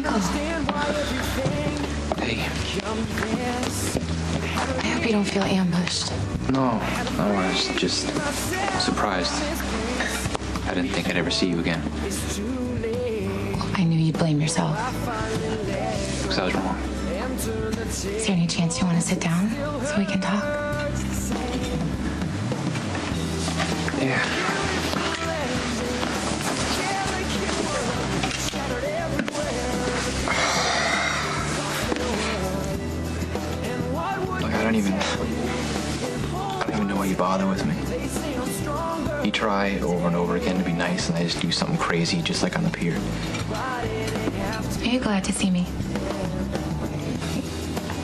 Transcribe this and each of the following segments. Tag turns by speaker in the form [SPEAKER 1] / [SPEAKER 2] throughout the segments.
[SPEAKER 1] Michael.
[SPEAKER 2] Hey.
[SPEAKER 1] I hope you don't feel ambushed.
[SPEAKER 2] No, I was just surprised. I didn't think I'd ever see you again.
[SPEAKER 1] Well, I knew you'd blame yourself.
[SPEAKER 2] Because I was wrong.
[SPEAKER 1] Is there any chance you want to sit down so we can talk?
[SPEAKER 2] Yeah. Look, I don't even know why you bother with me. You try over and over again to be nice, and I just do something crazy, just like on the pier.
[SPEAKER 1] Are you glad to see me?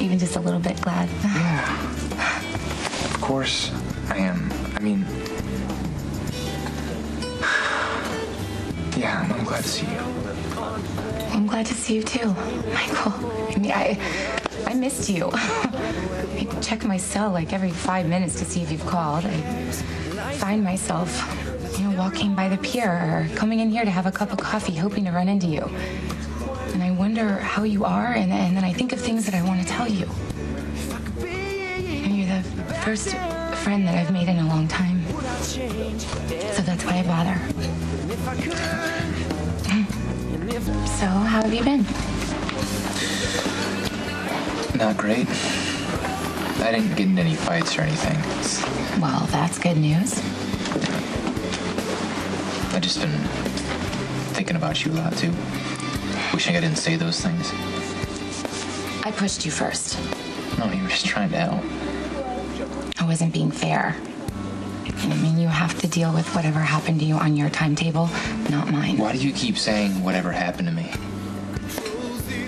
[SPEAKER 1] Even just a little bit glad?
[SPEAKER 2] Yeah. Of course I am. I mean, yeah, I'm glad to see you.
[SPEAKER 1] I'm glad to see you too, Michael. I mean, I missed you. I check my cell like every 5 minutes to see if you've called. I find myself, walking by the pier or coming in here to have a cup of coffee, hoping to run into you. And I wonder how you are, and then I think of things that I want to tell you. And you're the first friend that I've made in a long time. So that's why I bother. So, how have you been?
[SPEAKER 2] Not great. I didn't get in any fights or anything.
[SPEAKER 1] Well, that's good news.
[SPEAKER 2] I've just been thinking about you a lot, too. Wishing I didn't say those things.
[SPEAKER 1] I pushed you first.
[SPEAKER 2] No, you were just trying to help.
[SPEAKER 1] I wasn't being fair. I mean, you have to deal with whatever happened to you on your timetable, not mine.
[SPEAKER 2] Why do you keep saying whatever happened to me?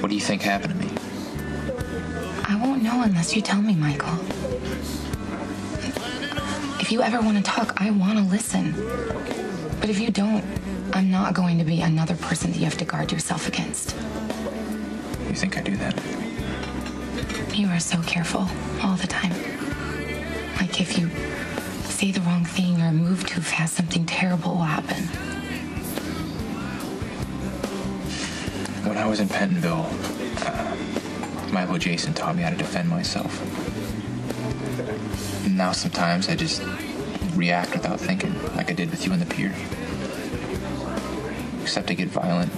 [SPEAKER 2] What do you think happened to me?
[SPEAKER 1] I won't know unless you tell me, Michael. If you ever want to talk, I want to listen. But if you don't, I'm not going to be another person that you have to guard yourself against.
[SPEAKER 2] You think I do that?
[SPEAKER 1] You are so careful all the time. Like if you say the wrong thing or move too fast, something terrible will happen.
[SPEAKER 2] When I was in Pentonville, my Uncle Jason taught me how to defend myself. And now sometimes I just react without thinking, like I did with you on the pier. Except I get violent,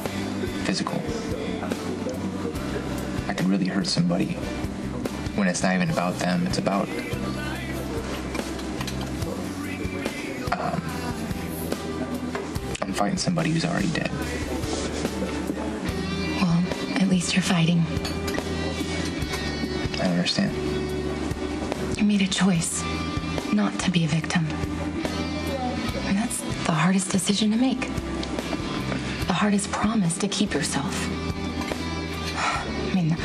[SPEAKER 2] physical. I can really hurt somebody when it's not even about them, it's about I'm fighting somebody who's already dead.
[SPEAKER 1] Well, at least you're fighting.
[SPEAKER 2] I don't understand.
[SPEAKER 1] You made a choice not to be a victim. And that's the hardest decision to make. The hardest promise to keep yourself. I mean,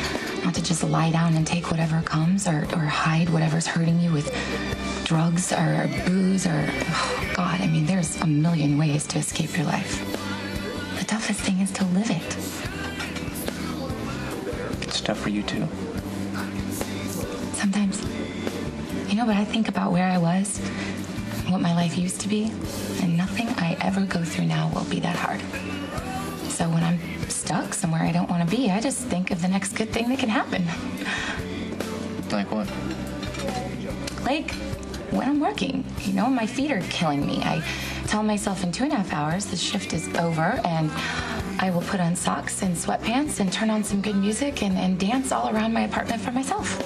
[SPEAKER 1] not to just lie down and take whatever comes or hide whatever's hurting you with drugs or booze or, oh God, I mean, there's a million ways to escape your life. The toughest thing is to live it.
[SPEAKER 2] It's tough for you too.
[SPEAKER 1] Sometimes. But I think about where I was, what my life used to be, and nothing I ever go through now will be that hard. So when I'm stuck somewhere I don't want to be, I just think of the next good thing that can happen.
[SPEAKER 2] Like what?
[SPEAKER 1] Like when I'm working, my feet are killing me. I tell myself in 2.5 hours the shift is over and I will put on socks and sweatpants and turn on some good music and dance all around my apartment for myself.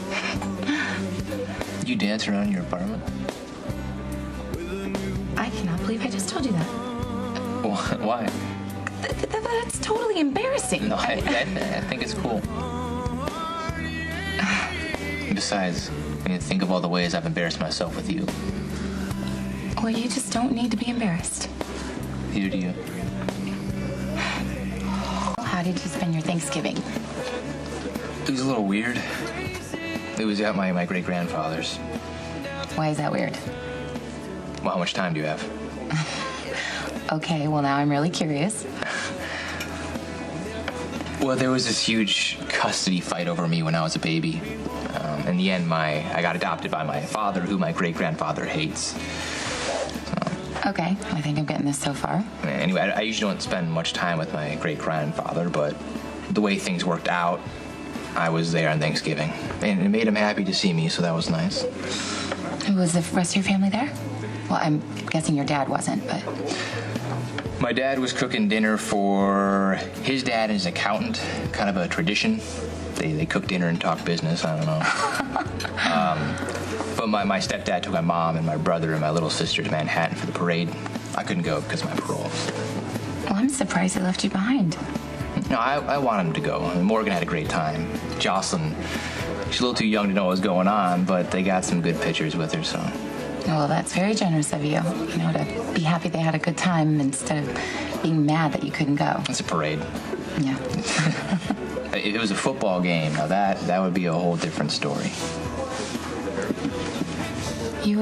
[SPEAKER 2] You dance around your apartment?
[SPEAKER 1] I cannot believe I just told you that.
[SPEAKER 2] Why?
[SPEAKER 1] That's totally embarrassing.
[SPEAKER 2] No, I think it's cool. Besides, I mean, think of all the ways I've embarrassed myself with you.
[SPEAKER 1] Well, you just don't need to be embarrassed.
[SPEAKER 2] Neither do you.
[SPEAKER 1] How did you spend your Thanksgiving?
[SPEAKER 2] It was a little weird. It was at my great-grandfather's.
[SPEAKER 1] Why is that weird?
[SPEAKER 2] Well, how much time do you have?
[SPEAKER 1] Okay, well, now I'm really curious.
[SPEAKER 2] Well, there was this huge custody fight over me when I was a baby. In the end, I got adopted by my father, who my great-grandfather hates.
[SPEAKER 1] Okay, I think I'm getting this so far.
[SPEAKER 2] Anyway, I usually don't spend much time with my great-grandfather, but the way things worked out, I was there on Thanksgiving. And it made him happy to see me, so that was nice.
[SPEAKER 1] Was the rest of your family there? Well, I'm guessing your dad wasn't, but...
[SPEAKER 2] My dad was cooking dinner for his dad and his accountant, kind of a tradition. They cook dinner and talk business, I don't know. But my stepdad took my mom and my brother and my little sister to Manhattan for the parade. I couldn't go because of my parole.
[SPEAKER 1] Well, I'm surprised they left you behind.
[SPEAKER 2] No, I wanted him to go. I mean, Morgan had a great time. Jocelyn, she's a little too young to know what was going on, but they got some good pictures with her, so...
[SPEAKER 1] Well, that's very generous of you, to be happy they had a good time instead of being mad that you couldn't go.
[SPEAKER 2] It's a parade.
[SPEAKER 1] Yeah.
[SPEAKER 2] If it was a football game, now that would be a whole different story.
[SPEAKER 1] You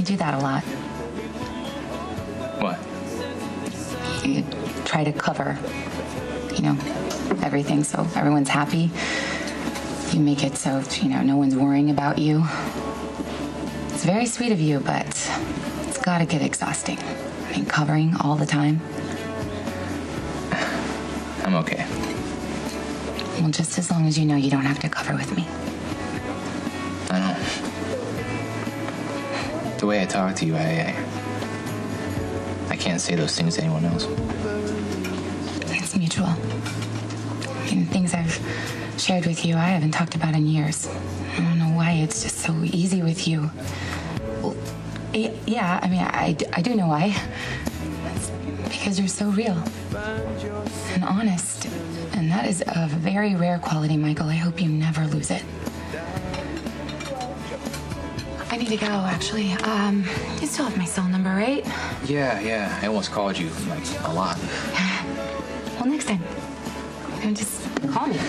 [SPEAKER 1] do that a lot.
[SPEAKER 2] What?
[SPEAKER 1] You try to cover, everything so everyone's happy. You make it so, no one's worrying about you. It's very sweet of you, but it's gotta get exhausting. I mean, covering all the time.
[SPEAKER 2] I'm okay.
[SPEAKER 1] Well, just as long as you know you don't have to cover with me.
[SPEAKER 2] I know. The way I talk to you, I can't say those things to anyone else.
[SPEAKER 1] It's mutual. I mean, things I've shared with you, I haven't talked about in years. I don't know why it's just so easy with you. Well, yeah, I mean, I do know why. It's because you're so real and honest. And that is a very rare quality, Michael. I hope you never lose it. I need to go, actually. You still have my cell number, right?
[SPEAKER 2] Yeah. I almost called you, a lot.
[SPEAKER 1] Well, next time, just call me.